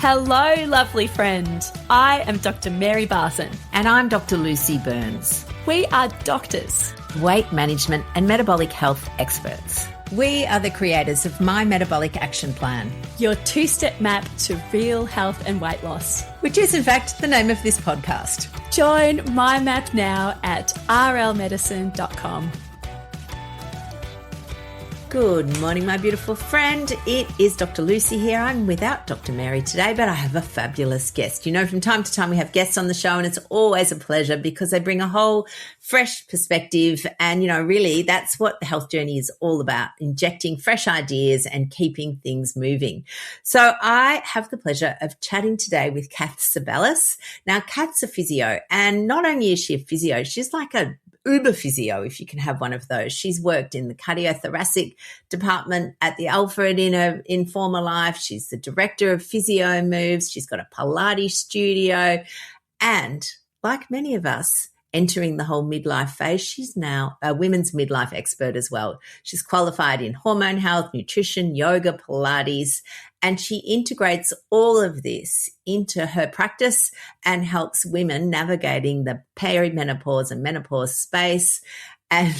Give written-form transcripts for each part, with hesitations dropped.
Hello, lovely friend. I am Dr. Mary Barson. And I'm Dr. Lucy Burns. We are doctors, weight management and metabolic health experts. We are the creators of My Metabolic Action Plan, your two-step map to real health and weight loss, which is in fact the name of this podcast. Join My Map now at rlmedicine.com. Good morning, my beautiful friend. It is Dr. Lucy here. I'm without Dr. Mary today, but I have a fabulous guest. You know, from time to time we have guests on the show and it's always a pleasure because they bring a whole fresh perspective. And, you know, really that's what the health journey is all about, injecting fresh ideas and keeping things moving. So I have the pleasure of chatting today with Katherine Tsebelis. Now, Kath's a physio, and not only is she a physio, she's like a uber physio, if you can have one of those. She's worked in the cardiothoracic department at the Alfred in former life. She's the director of Physio Moves. She's got a Pilates studio. And like many of us entering the whole midlife phase, she's now a women's midlife expert as well. She's qualified in hormone health, nutrition, yoga, Pilates, and she integrates all of this into her practice and helps women navigating the perimenopause and menopause space. And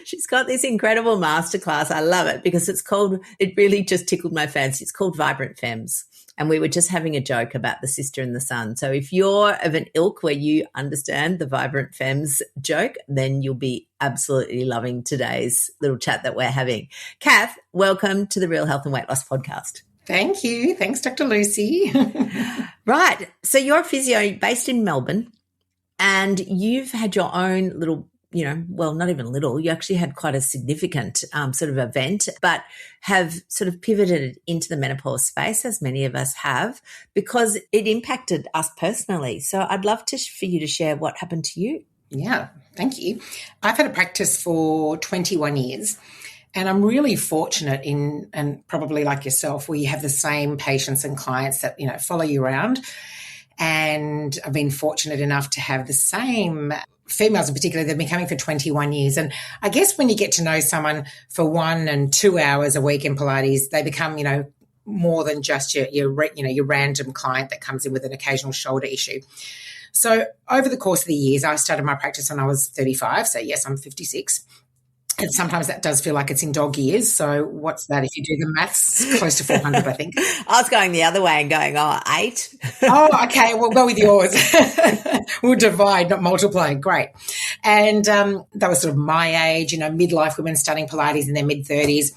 she's got this incredible masterclass. I love it because it really just tickled my fancy. It's called Vibrant Femmes. And we were just having a joke about the sister and the son. So if you're of an ilk where you understand the Vibrant Femmes joke, then you'll be absolutely loving today's little chat that we're having. Kath, welcome to the Real Health and Weight Loss podcast. Thank you. Thanks, Dr. Lucy. Right. So you're a physio based in Melbourne and you've had your own little, you know, well, not even little, you actually had quite a significant sort of event, but have sort of pivoted into the menopause space, as many of us have, because it impacted us personally. So I'd love for you to share what happened to you. Yeah, thank you. I've had a practice for 21 years. And I'm really fortunate and probably like yourself, where you have the same patients and clients that, you know, follow you around. And I've been fortunate enough to have the same females in particular. They've been coming for 21 years. And I guess when you get to know someone for 1 and 2 hours a week in Pilates, they become, you know, more than just your random client that comes in with an occasional shoulder issue. So over the course of the years, I started my practice when I was 35. So yes, I'm 56. And sometimes that does feel like it's in dog years. So what's that? If you do the maths, close to 400, I think. I was going the other way and going, 8. Oh, okay. We'll go with yours. We'll divide, not multiply. Great. And that was sort of my age, you know, midlife women studying Pilates in their mid-30s.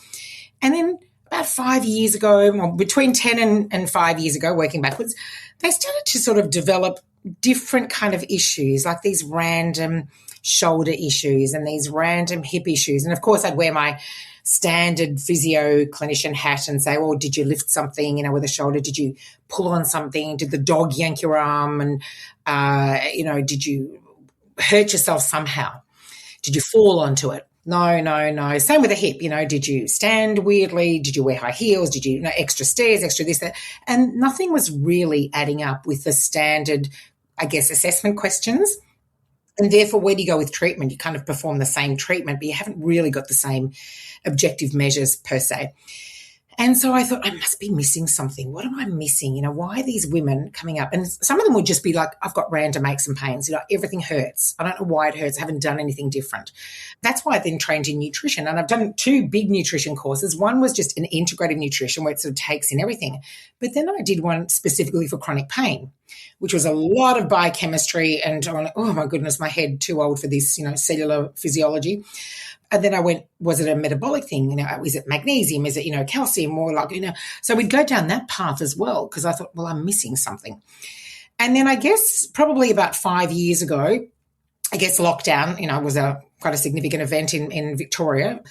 And then about 5 years ago, well, between 10 and 5 years ago, working backwards, they started to sort of develop different kind of issues, like these random shoulder issues and these random hip issues. And of course, I'd wear my standard physio clinician hat and say, well, did you lift something, you know, with a shoulder? Did you pull on something? Did the dog yank your arm? And, you know, did you hurt yourself somehow? Did you fall onto it? No. Same with the hip, you know, did you stand weirdly? Did you wear high heels? Did you know, extra stairs, extra this, that? And nothing was really adding up with the standard, I guess, assessment questions. And therefore, where do you go with treatment? You kind of perform the same treatment, but you haven't really got the same objective measures per se. And so I thought, I must be missing something. What am I missing? You know, why are these women coming up? And some of them would just be like, I've got random aches and pains. You know, everything hurts. I don't know why it hurts. I haven't done anything different. That's why I then trained in nutrition. And I've done 2 big nutrition courses. One was just an integrative nutrition where it sort of takes in everything. But then I did one specifically for chronic pain, which was a lot of biochemistry. And I'm like, oh, my goodness, my head too old for this, you know, cellular physiology. And then I went, was it a metabolic thing? You know, is it magnesium? Is it, you know, calcium? More like, you know, so we'd go down that path as well because I thought, well, I'm missing something. And then I guess probably about 5 years ago, I guess lockdown, you know, was quite a significant event in Victoria.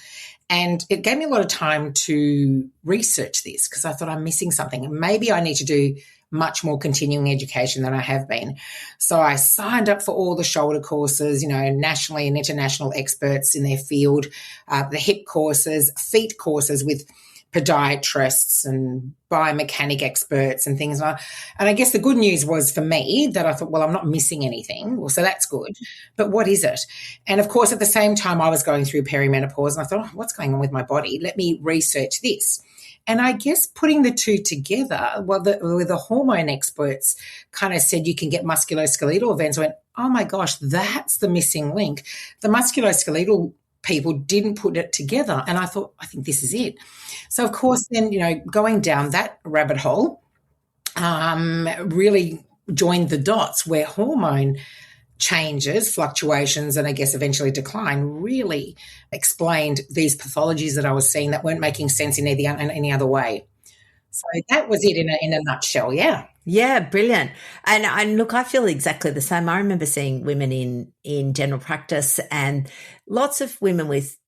And it gave me a lot of time to research this because I thought I'm missing something. And maybe I need to do much more continuing education than I have been. So I signed up for all the shoulder courses, you know, nationally and international experts in their field, the hip courses, feet courses with podiatrists and biomechanic experts and things like that. And I guess the good news was for me that I thought, well, I'm not missing anything. Well, so that's good. But what is it? And of course, at the same time, I was going through perimenopause and I thought, oh, what's going on with my body? Let me research this. And I guess putting the two together, well, the hormone experts kind of said you can get musculoskeletal events. I went, oh my gosh, that's the missing link. The musculoskeletal people didn't put it together. And I thought, I think this is it. So, of course, then, going down that rabbit hole, really joined the dots where hormone changes, fluctuations, and I guess eventually decline really explained these pathologies that I was seeing that weren't making sense in any other way. So that was it in a nutshell, yeah. Yeah, brilliant. And look, I feel exactly the same. I remember seeing women in general practice and lots of women with,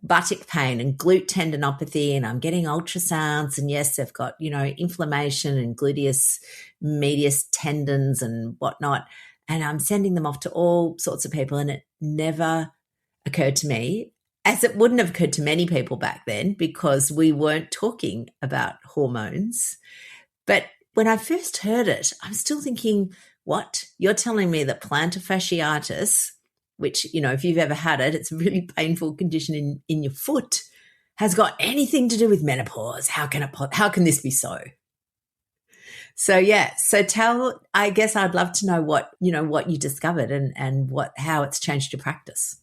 buttock pain and glute tendinopathy, and I'm getting ultrasounds, and yes, they've got, inflammation and gluteus medius tendons and whatnot. And I'm sending them off to all sorts of people, and it never occurred to me, as it wouldn't have occurred to many people back then because we weren't talking about hormones. But when I first heard it, I'm still thinking, what? You're telling me that plantar fasciitis, which, if you've ever had it, it's a really painful condition in your foot, has got anything to do with menopause. How can this be so? So, yeah. So I guess I'd love to know what you discovered and how it's changed your practice.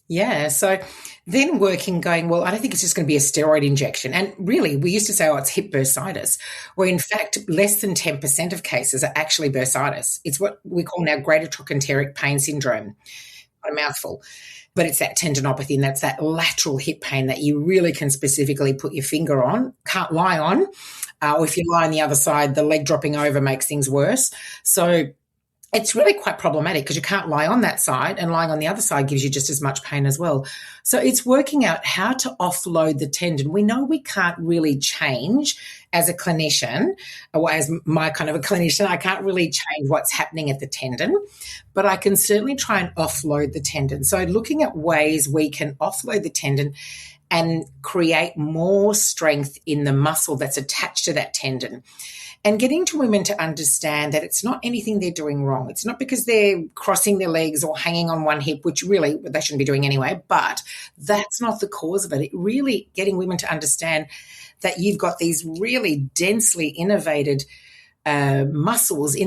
Yeah. So then going, well, I don't think it's just going to be a steroid injection. And really, we used to say, it's hip bursitis, where in fact, less than 10% of cases are actually bursitis. It's what we call now greater trochanteric pain syndrome. A mouthful. But it's that tendinopathy, and that's that lateral hip pain that you really can specifically put your finger on, can't lie on. Or if you lie on the other side, the leg dropping over makes things worse. So it's really quite problematic because you can't lie on that side, and lying on the other side gives you just as much pain as well. So it's working out how to offload the tendon. We know we can't really change as a clinician, or as my kind of a clinician, I can't really change what's happening at the tendon, but I can certainly try and offload the tendon. So looking at ways we can offload the tendon and create more strength in the muscle that's attached to that tendon. And getting to women to understand that it's not anything they're doing wrong. It's not because they're crossing their legs or hanging on one hip, which really they shouldn't be doing anyway, but that's not the cause of it. It really getting women to understand that you've got these really densely innervated muscles,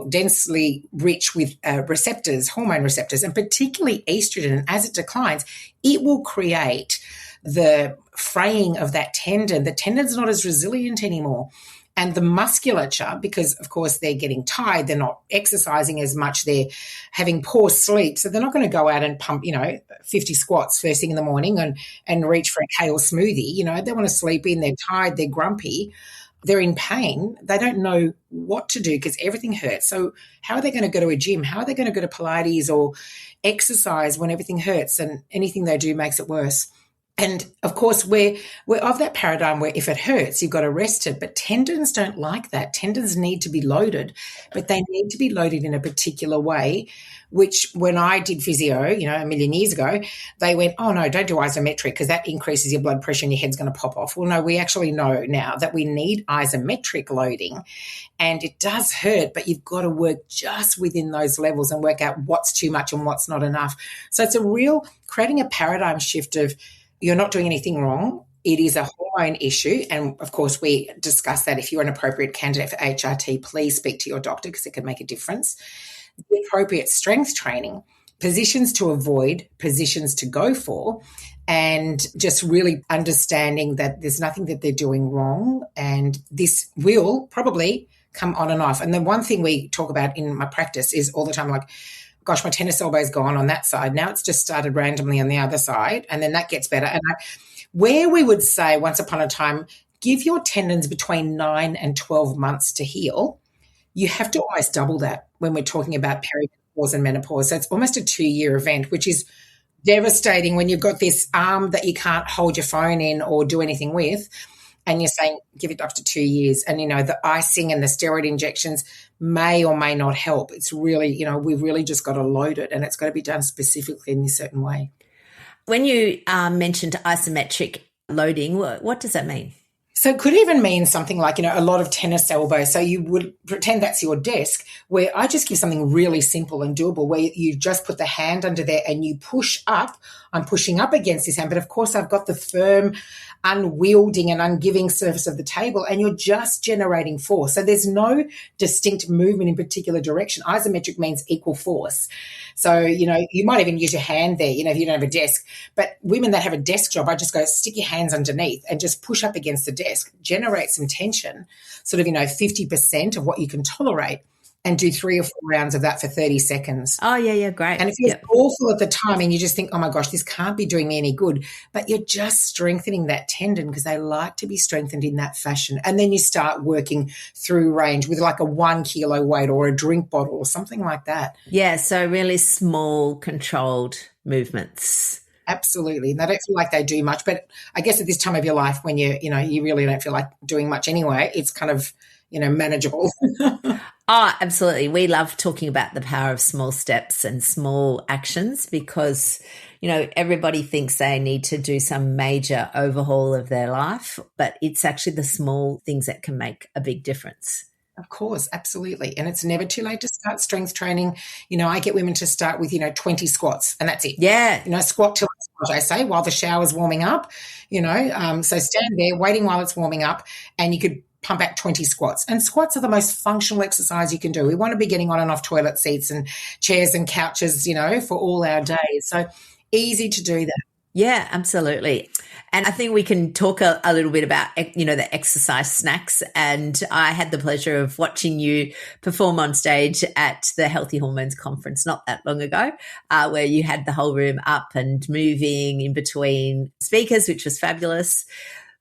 densely rich with receptors, hormone receptors, and particularly estrogen. And as it declines, it will create the fraying of that tendon. The tendon's not as resilient anymore. And the musculature, because, of course, they're getting tired, they're not exercising as much, they're having poor sleep, so they're not going to go out and pump, 50 squats first thing in the morning and reach for a kale smoothie. They want to sleep in, they're tired, they're grumpy, they're in pain. They don't know what to do because everything hurts. So how are they going to go to a gym? How are they going to go to Pilates or exercise when everything hurts and anything they do makes it worse? And, of course, we're of that paradigm where if it hurts, you've got to rest it. But tendons don't like that. Tendons need to be loaded, but they need to be loaded in a particular way, which when I did physio, a million years ago, they went, oh, no, don't do isometric because that increases your blood pressure and your head's going to pop off. Well, no, we actually know now that we need isometric loading, and it does hurt, but you've got to work just within those levels and work out what's too much and what's not enough. So it's a real creating a paradigm shift of you're not doing anything wrong. It is a hormone issue. And, of course, we discuss that if you're an appropriate candidate for HRT, please speak to your doctor because it can make a difference. The appropriate strength training, positions to avoid, positions to go for, and just really understanding that there's nothing that they're doing wrong, and this will probably come on and off. And the one thing we talk about in my practice is all the time, like, gosh, my tennis elbow's gone on that side. Now it's just started randomly on the other side, and then that gets better. And where we would say once upon a time, give your tendons between 9 and 12 months to heal, you have to almost double that when we're talking about perimenopause and menopause. So it's almost a 2-year event, which is devastating when you've got this arm that you can't hold your phone in or do anything with, and you're saying give it up to 2 years. And, the icing and the steroid injections may or may not help. It's really, we've really just got to load it, and it's got to be done specifically in this certain way. When you mentioned isometric loading, what does that mean? So it could even mean something like, a lot of tennis elbow. So you would pretend that's your desk, where I just give something really simple and doable, where you just put the hand under there and you push up. I'm pushing up against this hand, but of course I've got the firm, unwielding and ungiving surface of the table, and you're just generating force. So there's no distinct movement in particular direction. Isometric means equal force. So, you might even use your hand there, if you don't have a desk. But women that have a desk job, I just go stick your hands underneath and just push up against the desk, generate some tension, sort of, 50% of what you can tolerate, and do 3 or 4 rounds of that for 30 seconds. Oh, yeah, great. And it feels awful at the time, and you just think, oh my gosh, this can't be doing me any good. But you're just strengthening that tendon, because they like to be strengthened in that fashion. And then you start working through range with like a 1 kilo weight or a drink bottle or something like that. Yeah, so really small, controlled movements. Absolutely. And they don't feel like they do much. But I guess at this time of your life, when you really don't feel like doing much anyway, it's kind of, manageable. Oh, absolutely. We love talking about the power of small steps and small actions, because, everybody thinks they need to do some major overhaul of their life, but it's actually the small things that can make a big difference. Of course, absolutely. And it's never too late to start strength training. I get women to start with, 20 squats, and that's it. Yeah. Squat till I say, while the shower's warming up, so stand there waiting while it's warming up, and you could pump out 20 squats. And squats are the most functional exercise you can do. We want to be getting on and off toilet seats and chairs and couches, for all our days. So easy to do that. Yeah, absolutely. And I think we can talk a little bit about, the exercise snacks. And I had the pleasure of watching you perform on stage at the Healthy Hormones Conference not that long ago, where you had the whole room up and moving in between speakers, which was fabulous.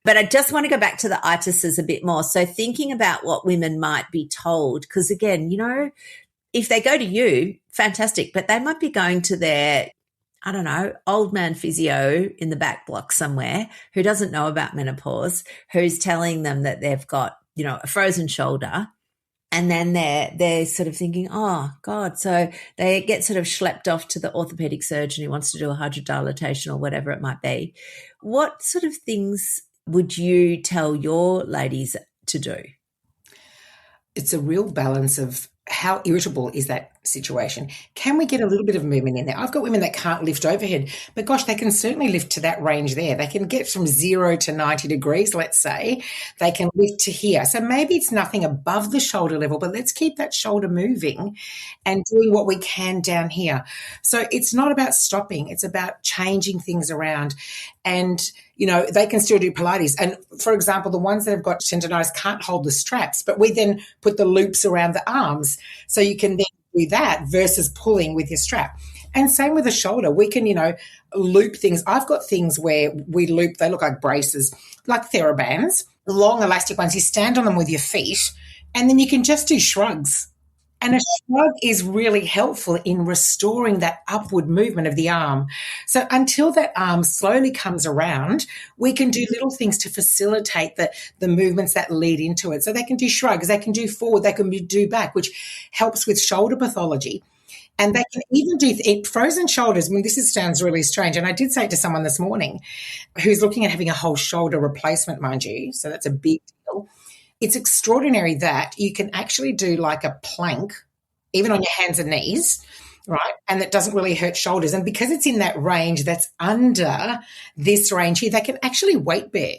But I just want to go back to the itises a bit more. So thinking about what women might be told, because again, if they go to you, fantastic, but they might be going to their, old man physio in the back block somewhere who doesn't know about menopause, who's telling them that they've got, a frozen shoulder. And then they're sort of thinking, oh, God. So they get sort of schlepped off to the orthopedic surgeon who wants to do a hydrodilatation or whatever it might be. What sort of things would you tell your ladies to do? It's a real balance of how irritable is that situation. Can we get a little bit of movement in there? I've got women that can't lift overhead, but gosh, they can certainly lift to that range there. They can get from 0 to 90 degrees, let's say. They can lift to here. So maybe it's nothing above the shoulder level, but let's keep that shoulder moving and doing what we can down here. So it's not about stopping. It's about changing things around. And, they can still do Pilates. And for example, the ones that have got tendonitis can't hold the straps, but we then put the loops around the arms. So you can then do that versus pulling with your strap. And same with the shoulder. We can, loop things. I've got things where we loop, they look like braces, like TheraBands, long elastic ones. You stand on them with your feet, and then you can just do shrugs. And a shrug is really helpful in restoring that upward movement of the arm. So until that arm slowly comes around, we can do little things to facilitate the movements that lead into it. So they can do shrugs, they can do forward, they can do back, which helps with shoulder pathology. And they can even do frozen shoulders. This sounds really strange. And I did say it to someone this morning who's looking at having a whole shoulder replacement, mind you. So that's a big deal. It's extraordinary that you can actually do like a plank, even on your hands and knees, right? And that doesn't really hurt shoulders. And because it's in that range that's under this range here, they can actually weight bear,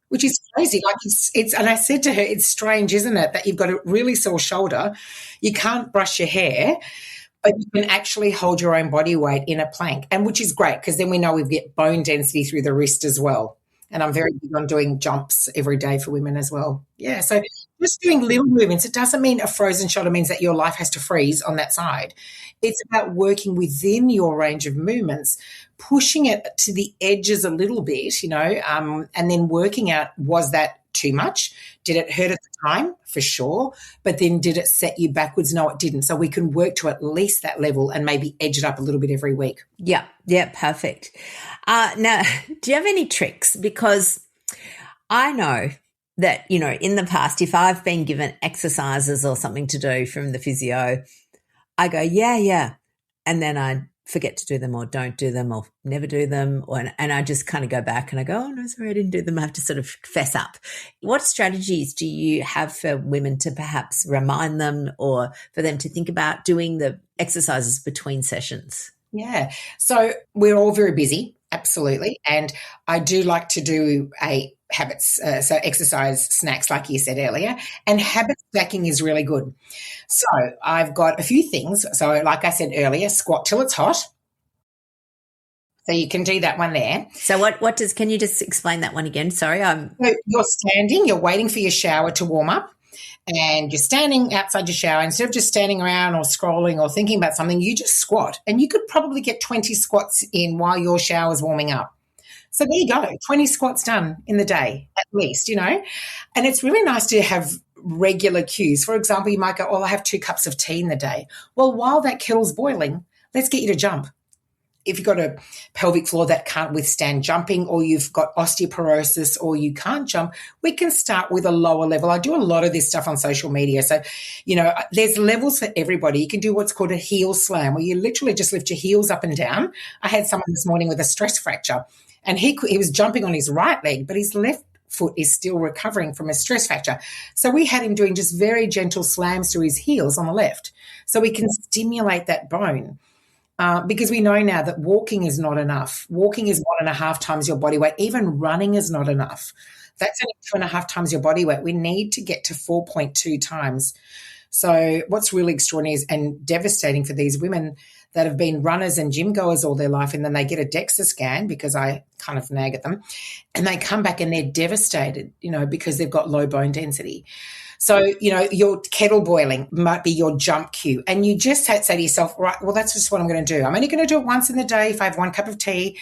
which is crazy. Like it's, and I said to her, it's strange, isn't it, that you've got a really sore shoulder, you can't brush your hair, but you can actually hold your own body weight in a plank, and which is great because then we know we get bone density through the wrist as well. And I'm very big on doing jumps every day for women as well. Yeah, so just doing little movements. It doesn't mean a frozen shoulder means that your life has to freeze on that side. It's about working within your range of movements, pushing it to the edges a little bit, and then working out, was that too much? Did it hurt at the time? For sure. But then did it set you backwards? No, it didn't. So we can work to at least that level and maybe edge it up a little bit every week. Yeah, perfect. Now, do you have any tricks? Because I know that, in the past, if I've been given exercises or something to do from the physio, I go, yeah. And then I forget to do them or don't do them or never do them. And I just kind of go back and I go, oh, no, sorry, I didn't do them. I have to sort of fess up. What strategies do you have for women to perhaps remind them or for them to think about doing the exercises between sessions? Yeah. So we're all very busy, absolutely. And I do like to do a habits, so exercise snacks, like you said earlier, and habit stacking is really good. So I've got a few things. So like I said earlier, squat till it's hot. So you can do that one there. So can you just explain that one again? Sorry. So you're standing, you're waiting for your shower to warm up, and you're standing outside your shower. Instead of just standing around or scrolling or thinking about something, you just squat. And you could probably get 20 squats in while your shower's warming up. So there you go, 20 squats done in the day at least, And it's really nice to have regular cues. For example, you might go, I have 2 cups of tea in the day. Well, while that kettle's boiling, let's get you to jump. If you've got a pelvic floor that can't withstand jumping, or you've got osteoporosis, or you can't jump, we can start with a lower level. I do a lot of this stuff on social media. So, there's levels for everybody. You can do what's called a heel slam, where you literally just lift your heels up and down. I had someone this morning with a stress fracture, and he was jumping on his right leg, but his left foot is still recovering from a stress fracture. So we had him doing just very gentle slams to his heels on the left, so we can stimulate that bone. Because we know now that walking is not enough. Walking is 1.5 times your body weight. Even running is not enough. That's only 2.5 times your body weight. We need to get to 4.2 times. So what's really extraordinary and devastating for these women that have been runners and gym goers all their life, and then they get a DEXA scan, because I kind of nag at them, and they come back and they're devastated, because they've got low bone density. So, your kettle boiling might be your jump cue. And you just say to yourself, right, well, that's just what I'm going to do. I'm only going to do it once in the day if I have 1 cup of tea.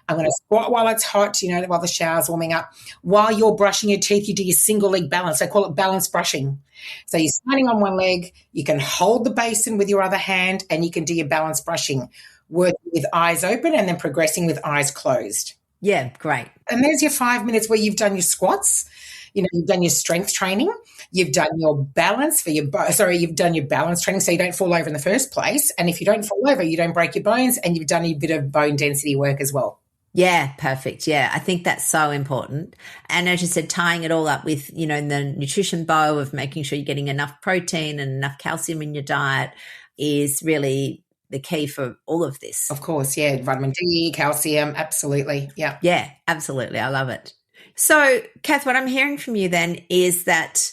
I'm going to squat while it's hot, while the shower's warming up. While you're brushing your teeth, you do your single leg balance. I call it balance brushing. So you're standing on one leg, you can hold the basin with your other hand, and you can do your balance brushing, working with eyes open and then progressing with eyes closed. Yeah, great. And there's your 5 minutes where you've done your squats. You've done your strength training, you've done your balance you've done your balance training so you don't fall over in the first place. And if you don't fall over, you don't break your bones, and you've done a bit of bone density work as well. Yeah, perfect. Yeah, I think that's so important. And as you said, tying it all up with, the nutrition bow of making sure you're getting enough protein and enough calcium in your diet is really the key for all of this. Of course, yeah, vitamin D, calcium, absolutely. Yeah. Yeah, absolutely. I love it. So, Kath, what I'm hearing from you then is that,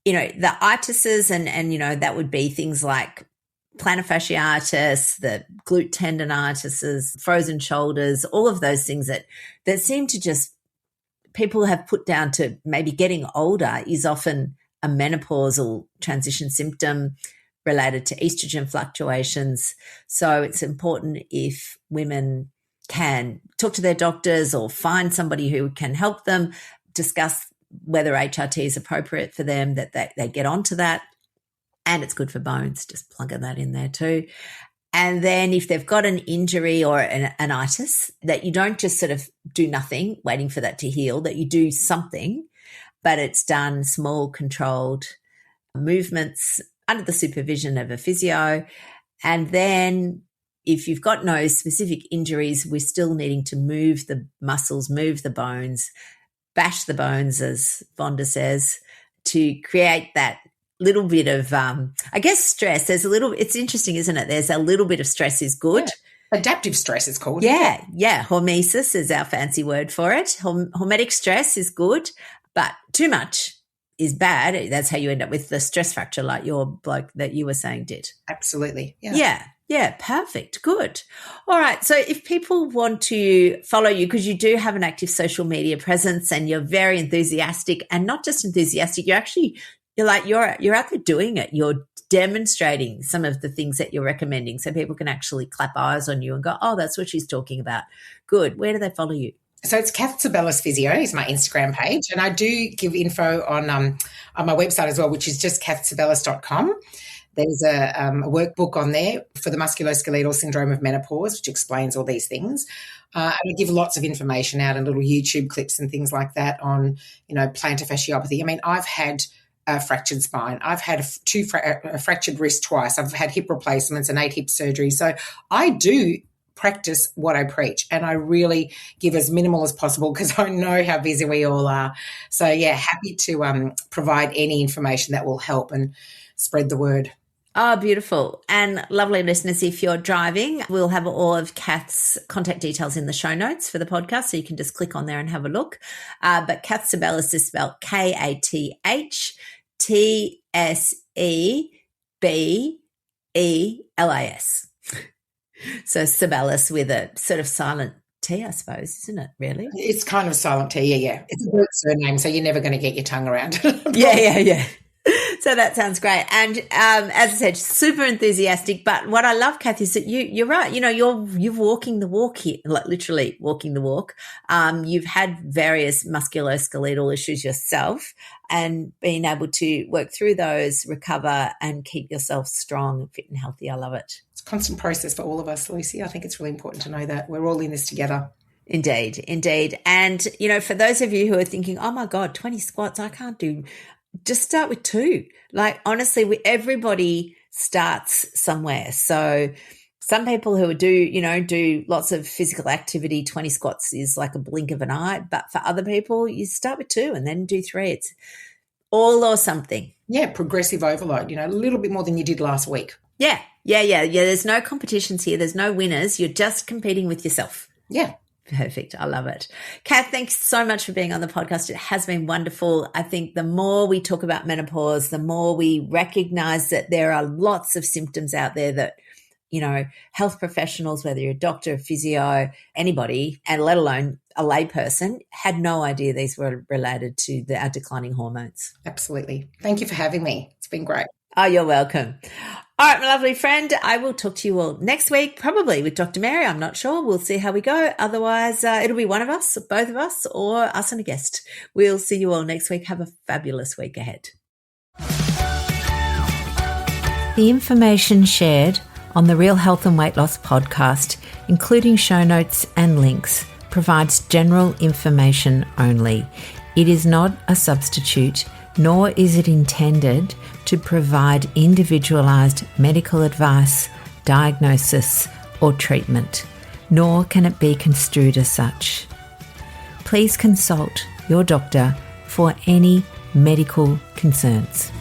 the itises and that would be things like plantar fasciitis, the glute tendonitis, frozen shoulders, all of those things that seem to just people have put down to maybe getting older is often a menopausal transition symptom related to estrogen fluctuations. So it's important if women can talk to their doctors or find somebody who can help them discuss whether HRT is appropriate for them, that they get onto that. And it's good for bones, just plugging that in there too. And then if they've got an injury or an itis, that you don't just sort of do nothing waiting for that to heal, that you do something, but it's done small controlled movements under the supervision of a physio. And then if you've got no specific injuries, we're still needing to move the muscles, move the bones, bash the bones, as Vonda says, to create that little bit of, stress. It's interesting, isn't it? There's a little bit of stress is good. Yeah. Adaptive stress is called. Yeah. Hormesis is our fancy word for it. Hormetic stress is good, but too much is bad. That's how you end up with the stress fracture like your bloke that you were saying did. Absolutely. Yeah. Yeah, perfect. Good. All right. So if people want to follow you, because you do have an active social media presence and you're very enthusiastic, and not just enthusiastic, you're out there doing it. You're demonstrating some of the things that you're recommending so people can actually clap eyes on you and go, oh, that's what she's talking about. Good. Where do they follow you? So it's Katherine Tsebelis Physio is my Instagram page, and I do give info on my website as well, which is just kathtsebelis.com. There's a workbook on there for the musculoskeletal syndrome of menopause, which explains all these things. And I give lots of information out and little YouTube clips and things like that on, plantar fasciopathy. I mean, I've had a fractured spine. I've had a fractured wrist twice. I've had hip replacements and 8 hip surgeries. So I do practice what I preach, and I really give as minimal as possible because I know how busy we all are. So yeah, happy to provide any information that will help and spread the word. Oh, beautiful. And lovely listeners, if you're driving, we'll have all of Kath's contact details in the show notes for the podcast, so you can just click on there and have a look. But Kath Tsebelis is spelled KathTsebelis. So Tsebelis with a sort of silent T, I suppose, isn't it, really? It's kind of a silent T, yeah. It's a Greek surname, so you're never going to get your tongue around. Yeah. So that sounds great. And as I said, super enthusiastic. But what I love, Kath, is that you're right. You know, you're walking the walk here, like literally walking the walk. You've had various musculoskeletal issues yourself, and being able to work through those, recover, and keep yourself strong, fit and healthy. I love it. It's a constant process for all of us, Lucy. I think it's really important to know that we're all in this together. Indeed. And, you know, for those of you who are thinking, oh my God, 20 squats, I can't do, just start with 2. Like, honestly, everybody starts somewhere. So some people who do lots of physical activity, 20 squats is like a blink of an eye. But for other people, you start with 2 and then do 3. It's all or something. Yeah, progressive overload, a little bit more than you did last week. Yeah. There's no competitions here. There's no winners. You're just competing with yourself. Yeah. Perfect. I love it. Kath, thanks so much for being on the podcast. It has been wonderful. I think the more we talk about menopause, the more we recognize that there are lots of symptoms out there that, health professionals, whether you're a doctor, a physio, anybody, and let alone a layperson, had no idea these were related to our declining hormones. Absolutely. Thank you for having me. It's been great. Oh, you're welcome. All right, my lovely friend, I will talk to you all next week, probably with Dr. Mary. I'm not sure. We'll see how we go. Otherwise, it'll be one of us, both of us, or us and a guest. We'll see you all next week. Have a fabulous week ahead. The information shared on the Real Health and Weight Loss podcast, including show notes and links, provides general information only. It is not a substitute, nor is it intended to provide individualized medical advice, diagnosis, or treatment, nor can it be construed as such. Please consult your doctor for any medical concerns.